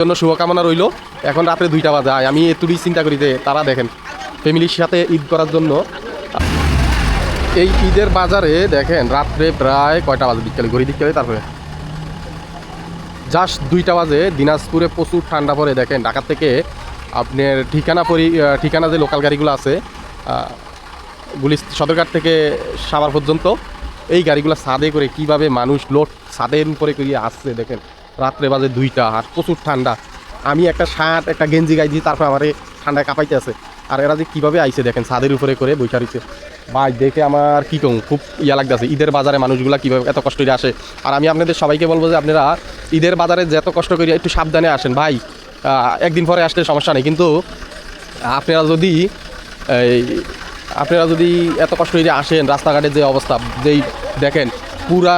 জন্য শুভকামনা রইল। এখন রাত্রে 2টা বাজে, আমি এতটুকুই চিন্তা করি যে তারা দেখেন ফ্যামিলির সাথে ঈদ করার জন্য এই ঈদের বাজারে দেখেন রাত্রে প্রায় কয়টা বাজে, বিকেলে ঘড়ি দিকে তারপরে জাস্ট 2টা বাজে। দিনাজপুরে প্রচুর ঠান্ডা পড়ে। দেখেন ঢাকা থেকে আপনার ঠিকানা যে লোকাল গাড়িগুলো আছে সদরঘাট থেকে সাভার পর্যন্ত, এই গাড়িগুলো ছাদে করে কিভাবে মানুষ লোড ছাদের উপরে করিয়ে আসছে দেখেন। রাত্রে বাজে 2টা আর প্রচুর ঠান্ডা। আমি একটা শার্ট একটা গেঞ্জি গাই দিই, তারপর আমার ঠান্ডায় কাঁপাইতে আছে। আর এরা যে কীভাবে আইছে দেখেন ছাদের উপরে করে বৈঠা রয়েছে। ভাই দেখে আমার কী কম খুব লাগতেছে। ঈদের বাজারে মানুষগুলো কীভাবে এত কষ্ট করে আসে। আর আমি আপনাদের সবাইকে বলবো যে আপনারা ঈদের বাজারে যে এত কষ্ট করে একটু সাবধানে আসেন ভাই। একদিন পরে আসলে সমস্যা নেই, কিন্তু আপনারা যদি এত কষ্ট করে আসেন, রাস্তাঘাটের যে অবস্থা যেই দেখেন পুরা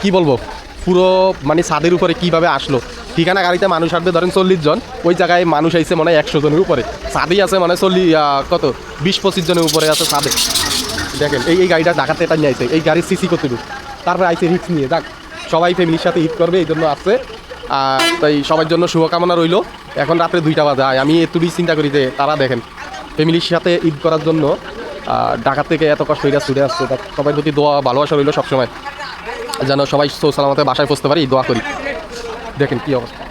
কি বলবো, পুরো মানে ছাদের উপরে কিভাবে আসলো। ঠিকানা গাড়িতে মানুষ আসবে ধরেন 40 জন, ওই জায়গায় মানুষ আইছে মনে হয় 100 জনের উপরে। ছাদেই আছে মানে 20-25 জনের উপরে আছে ছাদে। দেখেন এই গাড়িটা ঢাকাতে এটা নিয়ে আইছে, এই গাড়ির সিসি কতটুকু, তারপরে আইসে রিক্স নিয়ে যাক সবাই ফ্যামিলির সাথে ঈদ করবে এই জন্য আসছে। তাই সবার জন্য শুভকামনা রইল। এখন রাত্রে 2টা বাজে, আমি এতটুকুই চিন্তা করি যে তারা দেখেন ফ্যামিলির সাথে ঈদ করার জন্য ঢাকা থেকে এত কষ্ট হইয়া ছুটে আসছে। সবার প্রতি দোয়া ভালোবাসা রইল সবসময়, যেন সবাই সালামতে বাসায় পৌঁছতে পারি, দোয়া করি। দেখেন কি অবস্থা।